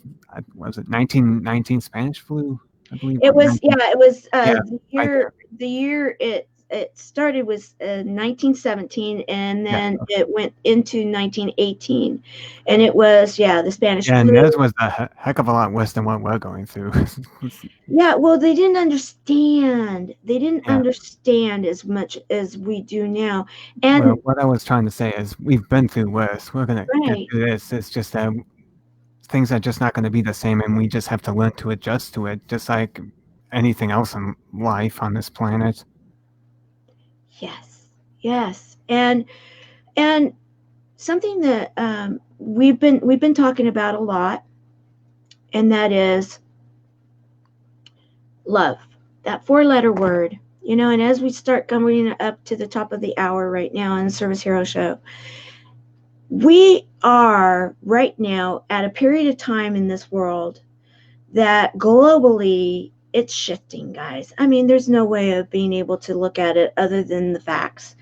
was it 1919 Spanish flu? I believe, It or was, 19, yeah, it was yeah, right there. the year it started was 1917, and Yeah. then it went into 1918, and it was, yeah, the Spanish Yeah, and flu. theirs was a heck of a lot worse than what we're going through. Yeah, well, they didn't understand. They didn't Yeah. understand as much as we do now. Well, And what I was trying to say is we've been through worse. We're gonna get right, through this. It's just that things are just not going to be the same, and we just have to learn to adjust to it, just like anything else in life on this planet. yes, yes, and something that we've been talking about a lot, and that is love. That four-letter word. And as we start coming up to the top of the hour right now in the Service Hero Show, we are right now at a period of time in this world that globally it's shifting, guys. I mean, there's no way of being able to look at it other than the facts.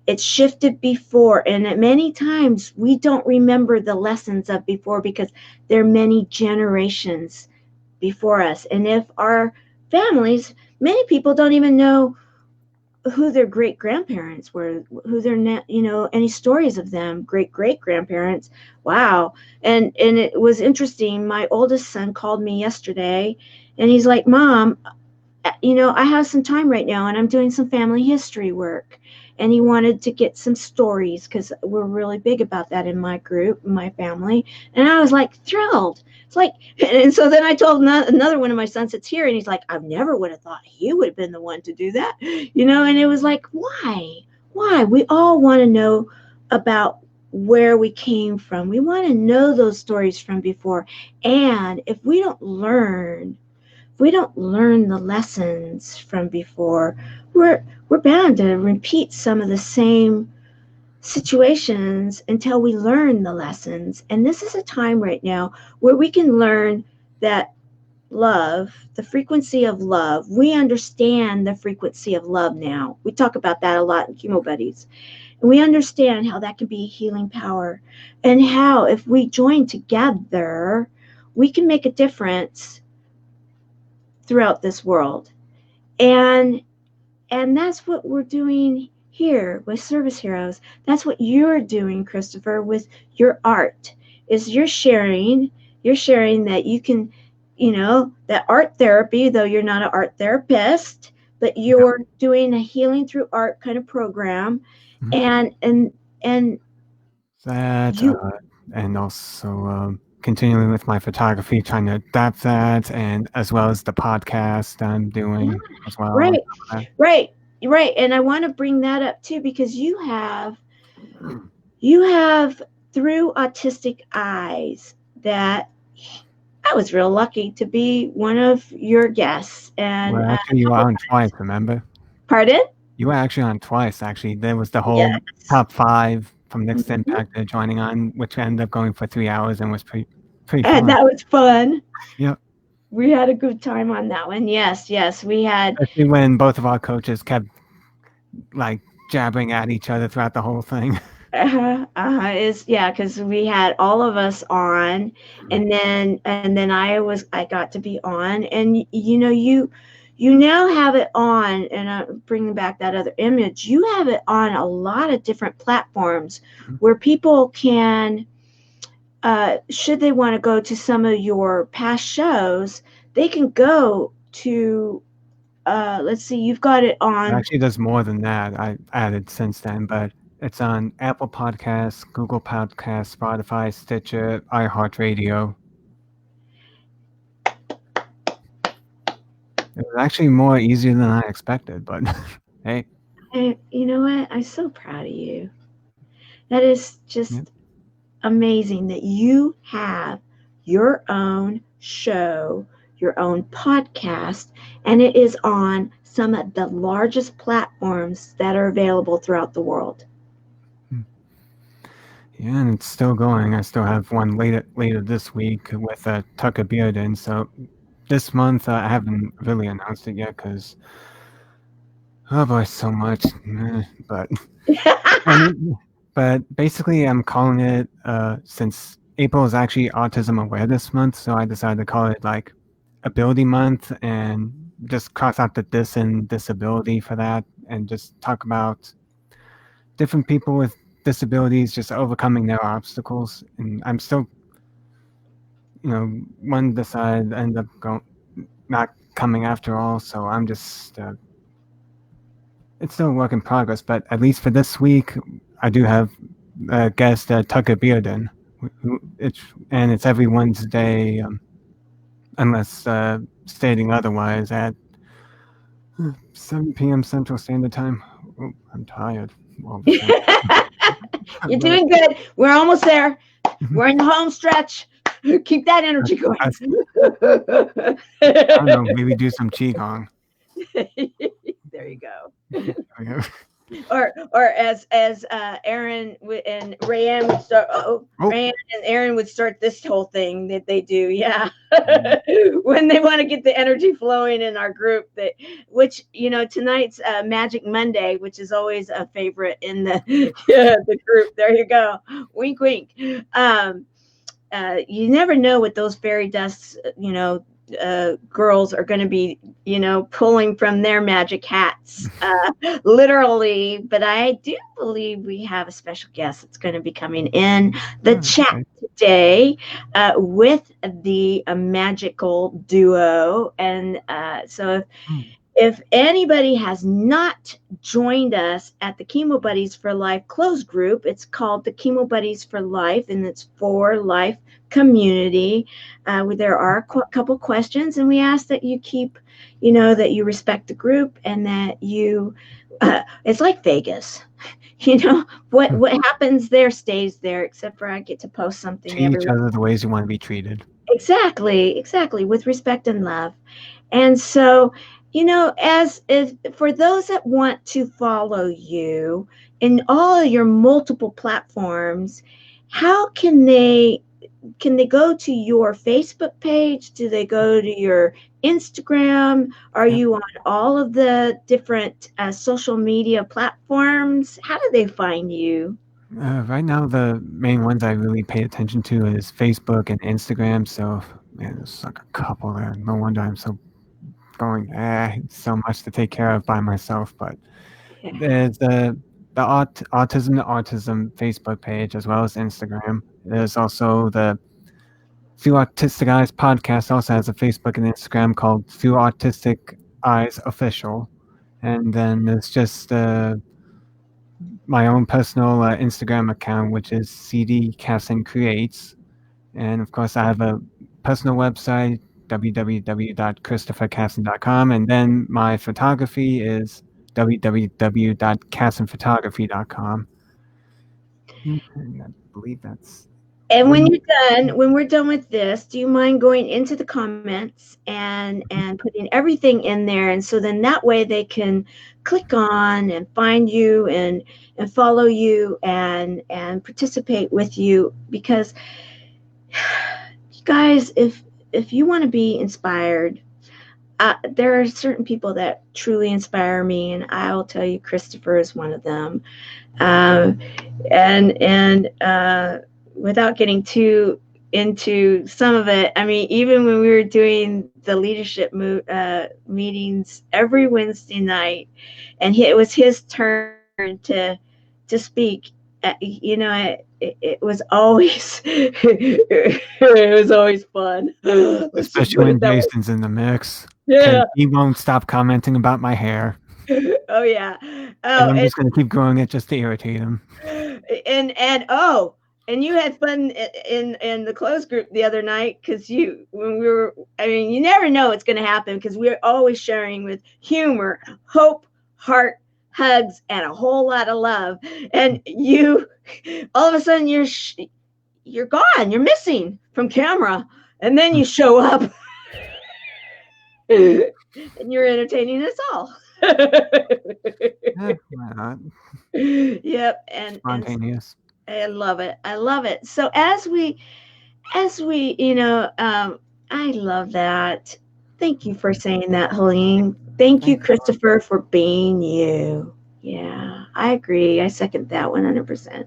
It's shifted before, and at many times we don't remember the lessons of before because there are many generations before us. And if our families, many people don't even know who their great grandparents were, who their any stories of them, great grandparents. Wow. And it was interesting. My oldest son called me yesterday, and he's like, Mom, I have some time right now, and I'm doing some family history work. And he wanted to get some stories because we're really big about that in my group, my family. And I was like thrilled. It's like, and so then I told another one of my sons that's here, and he's like, I never would have thought he would have been the one to do that, And it was like, why? Why? We all want to know about where we came from. We want to know those stories from before. And if we don't learn the lessons from before, we're bound to repeat some of the same situations until we learn the lessons. And this is a time right now where we can learn that love, the frequency of love, we understand the frequency of love now. We talk about that a lot in Chemo Buddies. And we understand how that can be a healing power, and how if we join together, we can make a difference throughout this world. And and that's what we're doing here with Service Heroes. That's what you're doing, Christopher, with your art. Is you're sharing you're sharing that you can, that art therapy, though you're not an art therapist, but Yeah. you're doing a healing through art kind of program, Mhm. and That you, and also continuing with my photography, trying to adapt that, and as well as the podcast I'm yeah, doing as well on right, top of right, right. And I want to bring that up too, because that. you have through autistic eyes that I was real lucky to be one of your guests. And Well, actually, you were on twice. Remember? pardon? You were actually on twice. Actually, there was the whole Yes. top five from Next Mhm. Impact joining on, which ended up going for 3 hours and was pretty And fun. that was fun. Yep. We had a good time on that one. Yes, yes, we had. Especially when both of our coaches kept like jabbering at each other throughout the whole thing. Is yeah, because we had all of us on, and then I got to be on, and you now have it on, and bringing back that other image, you have it on a lot of different platforms where people can, should they want to go to some of your past shows, they can go to, let's see, you've got it on. Actually, there's more than that I added since then, but it's on Apple Podcasts, Google Podcasts, Spotify, Stitcher, iHeartRadio. It was actually more easier than I expected, but hey, And you know what? I'm so proud of you. That is yeah. just amazing that you have your own show, your own podcast, and it is on some of the largest platforms that are available throughout the world. Yeah, and it's still going. I still have one later this week with Tucker Bearden. So this month I haven't really announced it yet because oh boy, so much. But and but basically I'm calling it since April is actually Autism Awareness Month, so I decided to call it like Ability Month and just cross out the dis and disability for that, and just talk about different people with disabilities just overcoming their obstacles. And I'm still, one decided end up going not coming after all. So I'm just it's still a work in progress. But at least for this week, I do have a guest, Tucker Bearden. It's and it's every Wednesday, unless stating otherwise, at 7 p.m. Central Standard Time. Oh, I'm tired all of a sudden. You're But doing good. We're almost there. We're in the home stretch. Keep that energy going. I don't know. Maybe do some qigong. There you go. Okay. Or as Aaron and Rayanne would start. Oh, Oh, Rayanne and Aaron would start this whole thing that they do. Yeah, when they want to get the energy flowing in our group. That which tonight's Magic Monday, which is always a favorite in the yeah, the group. There you go. Wink, wink. Um, you never know what those fairy dusts, girls are going to be, pulling from their magic hats, literally. But I do believe we have a special guest that's going to be coming in the chat okay. today with the magical duo. And so Hmm. if anybody has not joined us at the Chemo Buddies for Life closed group, it's called the Chemo Buddies for Life, and it's for life community. Where there are a couple questions, and we ask that you keep, that you respect the group, and that you, it's like Vegas. What happens there stays there, except for I get to post something Treat every each other the ways you want to be treated. exactly with respect and love. And so, as for those that want to follow you in all of your multiple platforms, how can they go to your Facebook page? Do they go to your Instagram? Are Yep. you on all of the different social media platforms? How do they find you? Right now, the main ones I really pay attention to is Facebook and Instagram. So, man, there's like a couple there. No wonder I'm so going. So much to take care of by myself. But there's the autism Facebook page as well as Instagram. There's also the Through Autistic Eyes podcast also has a Facebook and Instagram called Through Autistic Eyes Official, and then there's just my own personal Instagram account, which is CD Casson Creates, and of course I have a personal website www.christophercasson.com, and then my photography is www.cassonphotography.com. And I believe that's And one. when we're done with this, do you mind going into the comments and putting everything in there, and so then that way they can click on and find you and follow you and participate with you, because guys, if you want to be inspired, there are certain people that truly inspire me, and I'll tell you, Christopher is one of them. Um, and without getting too into some of it, I mean, even when we were doing the leadership meetings every Wednesday night, and it was his turn to speak, it was always it was always fun. Let's just Especially put it when that way. Jason's in the mix, because Yeah. he won't stop commenting about my hair, Oh yeah. and Oh, I'm just going to keep growing it just to irritate him. and oh, and you had fun in the closed group the other night, because you when we were, I mean, you never know what's going to happen, because we're always sharing with humor, hope, heart, hugs, and a whole lot of love. And you, all of a sudden, you're gone, you're missing from camera, and then you show up and you're entertaining us all. Why not? Yep, and Spontaneous. I love it. I love it. So as we I love that. Thank you for saying that, Helene. Thank you, Thank you. Christopher, for being you. Yeah, I agree. I second that 100%.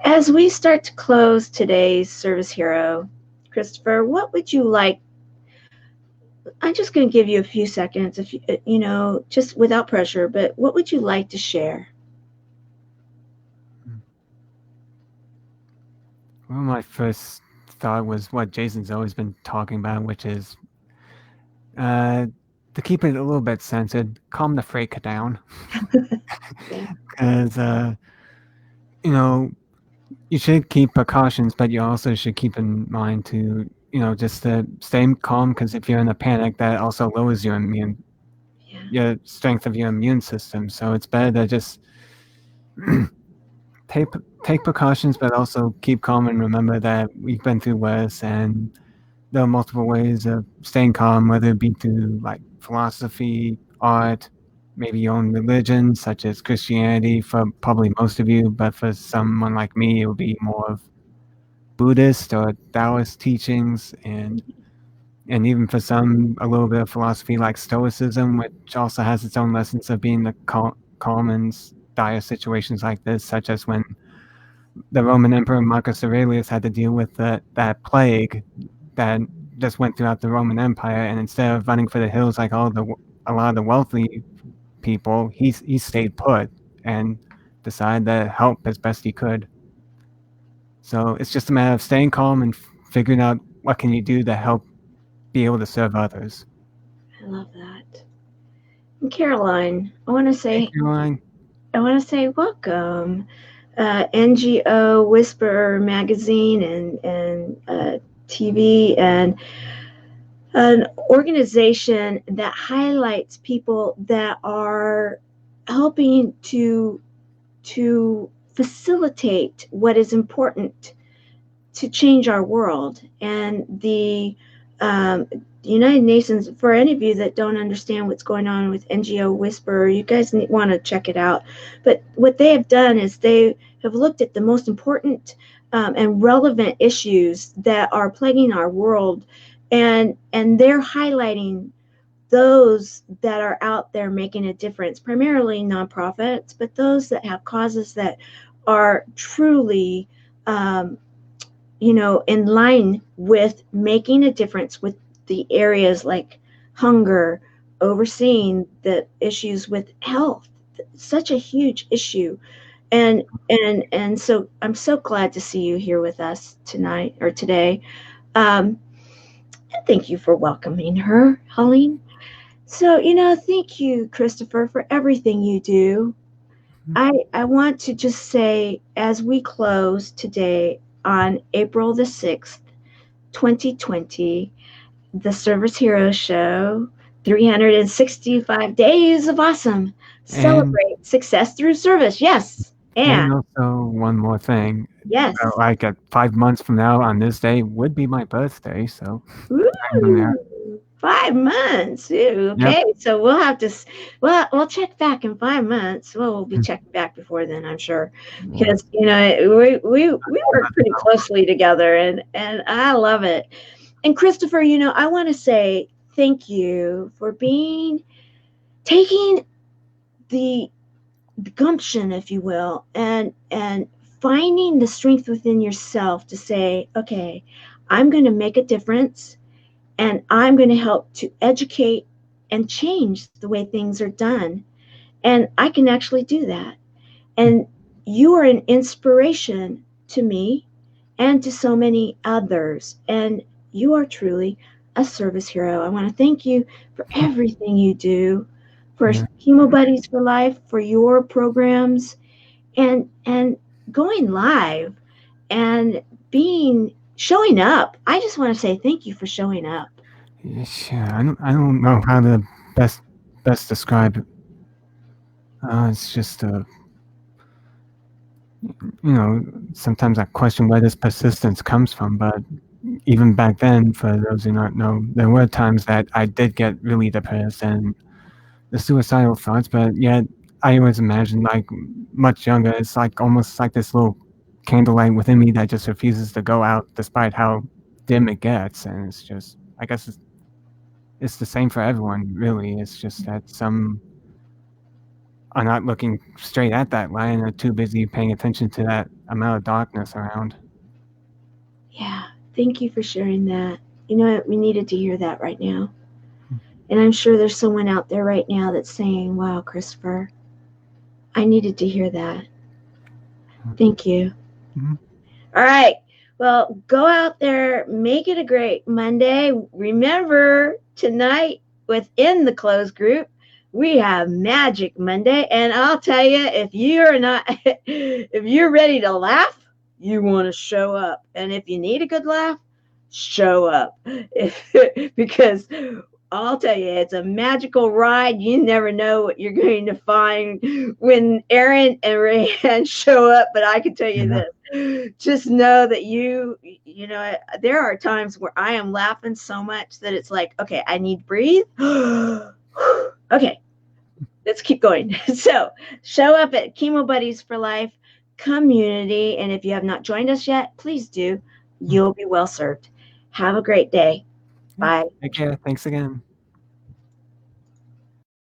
As we start to close today's service hero, Christopher, what would you like? I'm just going to give you a few seconds, if just without pressure, but what would you like to share? Well, my first thought was what Jason's always been talking about, which is uh, to keep it a little bit censored, calm the freight down. Yeah, Because, you should keep precautions, but you also should keep in mind to, just to stay calm, because if you're in a panic, that also lowers yeah, your strength of your immune system. So it's better to just take take precautions, but also keep calm and remember that we've been through worse, and there are multiple ways of staying calm, whether it be through like philosophy, art, maybe your own religion, such as Christianity for probably most of you, but for someone like me, it would be more of Buddhist or Taoist teachings, and even for some, a little bit of philosophy like Stoicism, which also has its own lessons of being the calm in dire situations like this, such as when the Roman Emperor Marcus Aurelius had to deal with that plague that just went throughout the Roman Empire, and instead of running for the hills like a lot of the wealthy people, he stayed put and decided to help as best he could. So it's just a matter of staying calm and figuring out what can you do to help be able to serve others. I love that. And Caroline, Hey, Caroline. I want to say welcome. NGO Whisperer magazine and TV, and an organization that highlights people that are helping to facilitate what is important to change our world. And the United Nations, for any of you that don't understand what's going on with NGO Whisperer, you guys want to check it out. But what they have done is they have looked at the most important and relevant issues that are plaguing our world, and they're highlighting those that are out there making a difference, primarily nonprofits, but those that have causes that are truly um, in line with making a difference with the areas like hunger, overseeing the issues with health, such a huge issue. And so I'm so glad to see you here with us tonight or today. And thank you for welcoming her, Helene. So, thank you, Christopher, for everything you do. I want to just say, as we close today on April the 6th, 2020, the Service Hero Show, 365 days of awesome. And Celebrate success through service. Yes. And also one more thing, yes. like at 5 months from now on this day would be my birthday, so I'm in there. Ooh, 5 months. Ooh, Yep. okay, so we'll have to. Well, we'll check back in 5 months. Well, we'll be checking back before then, I'm sure, Yeah. because we work pretty closely together, and I love it. And Christopher, I want to say thank you for taking the gumption, if you will, and finding the strength within yourself to say, okay, I'm going to make a difference, and I'm going to help to educate and change the way things are done. And I can actually do that. And you are an inspiration to me and to so many others. And you are truly a service hero. I want to thank you for everything you do, for Yeah. Chemo Buddies for Life, for your programs, and going live and being showing up. I just want to say thank you for showing up. Yeah, I don't know how to best describe it. It's just sometimes I question where this persistence comes from. But even back then, for those who don't know, there were times that I did get really depressed and the suicidal thoughts. But yet, I always imagined, like much younger, it's like almost like this little candlelight within me that just refuses to go out, despite how dim it gets. And it's just, I guess it's the same for everyone, really. It's just that some are not looking straight at that light and are too busy paying attention to that amount of darkness around. Yeah, thank you for sharing that. You know what? We needed to hear that right now. And I'm sure there's someone out there right now that's saying, wow, Christopher, I needed to hear that. Thank you. Mm-hmm. All right. Well, go out there, make it a great Monday. Remember, tonight within the closed group, we have Magic Monday. And I'll tell you, if you're not, if you're ready to laugh, you want to show up. And if you need a good laugh, show up. Because I'll tell you, it's a magical ride. You never know what you're going to find when Aaron and Rayanne show up. But I can tell you Yeah. this: just know that there are times where I am laughing so much that it's like, okay, I need to breathe. Okay, let's keep going. So show up at Chemo Buddies for Life community. And if you have not joined us yet, please do. You'll be well served. Have a great day. Yeah. Bye. Take care. Thanks again.